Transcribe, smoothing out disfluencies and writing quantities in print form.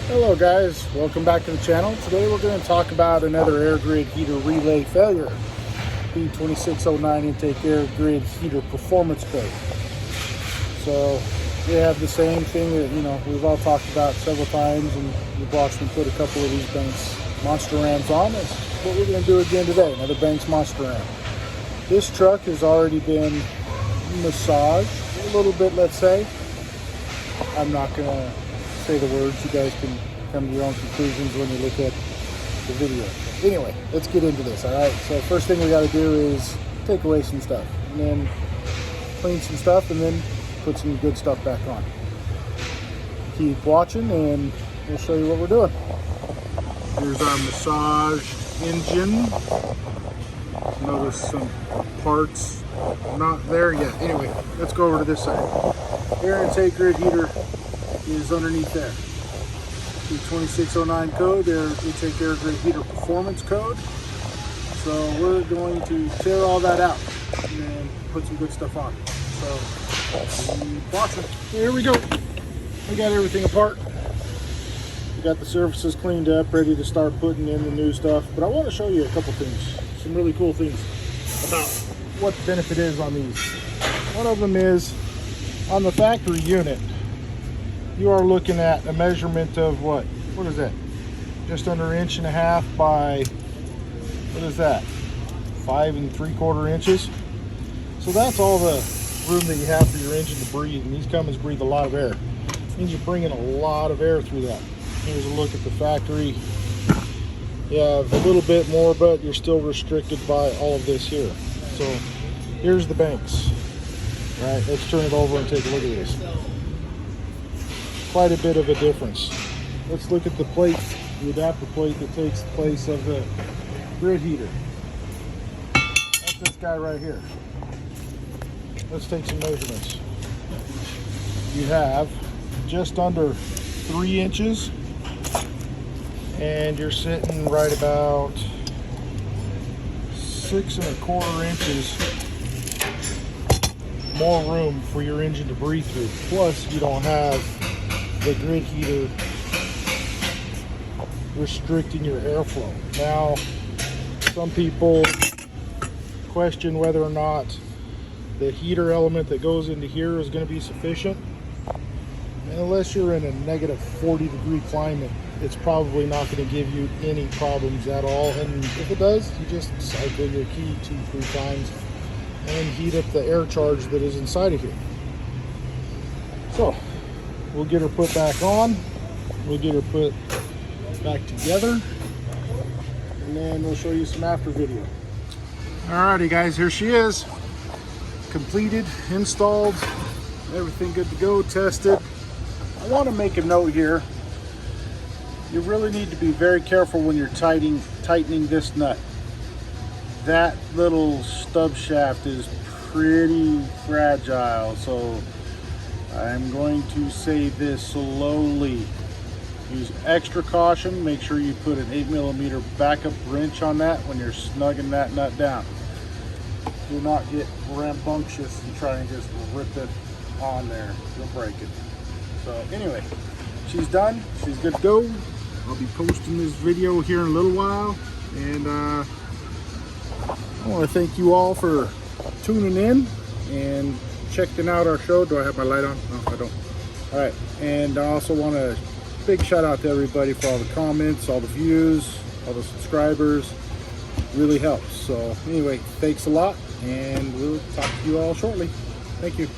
Hello guys, welcome back to the channel. Today we're going to talk about another air grid heater relay failure. B2609 intake air grid heater performance code. So they have the same thing that we've all talked about several times, and we've watched them put a couple of these Banks Monster Rams on. That's what we're going to do again today, another Banks Monster Ram. This truck has already been massaged a little bit, let's say. I'm not going to say the words. You guys can come to your own conclusions when you look at the video. Anyway, let's get into this. All right, so first thing we got to do is take away some stuff, and then clean some stuff, and then put some good stuff back on. Keep watching and we'll show you what we're doing. Here's our massaged engine. Notice some parts not there yet. Anyway, let's go over to this side. Air intake grid heater is underneath there. The 2609 code, their intake air grid heater performance code. So we're going to tear all that out and put some good stuff on. So keep watching. Here we go. We got everything apart. We got the surfaces cleaned up, ready to start putting in the new stuff. But I want to show you a couple things, some really cool things about what the benefit is on these. One of them is on the factory unit. You are looking at a measurement of what is that? Just under 1.5 inches by, what is that? 5 3/4 inches. So that's all the room that you have for your engine to breathe, and these Cummins breathe a lot of air. It means you're bringing a lot of air through that. Here's a look at the factory. You have a little bit more, but you're still restricted by all of this here. So here's the Banks. All right, let's turn it over and take a look at this. Quite a bit of a difference. Let's look at the plate, the adapter plate that takes the place of the grid heater. That's this guy right here. Let's take some measurements. You have just under 3 inches, and you're sitting right about 6 1/4 inches more room for your engine to breathe through. Plus, you don't have the grid heater restricting your airflow. Now, some people question whether or not the heater element that goes into here is going to be sufficient. And unless you're in a negative 40-degree climate, it's probably not going to give you any problems at all. And if it does, you just cycle your key 2-3 times and heat up the air charge that is inside of here. So we'll get her put back on, we'll get her put back together, and then we'll show you some after video. Alrighty guys, here she is, completed, installed, everything good to go, tested. I want to make a note here. You really need to be very careful when you're tightening this nut. That little stub shaft is pretty fragile, so I'm going to say this slowly. Use extra caution. Make sure you put an 8mm backup wrench on that when you're snugging that nut down. Do not get rambunctious and try and just rip it on there. You'll break it. So anyway, she's done. She's good to go. I'll be posting this video here in a little while, and I want to thank you all for tuning in and checking out our show. Do I have my light on? No, I don't. All right, and I also want to big shout out to everybody for all the comments, all the views, all the subscribers. Really helps. So anyway, thanks a lot, and we'll talk to you all shortly. Thank you.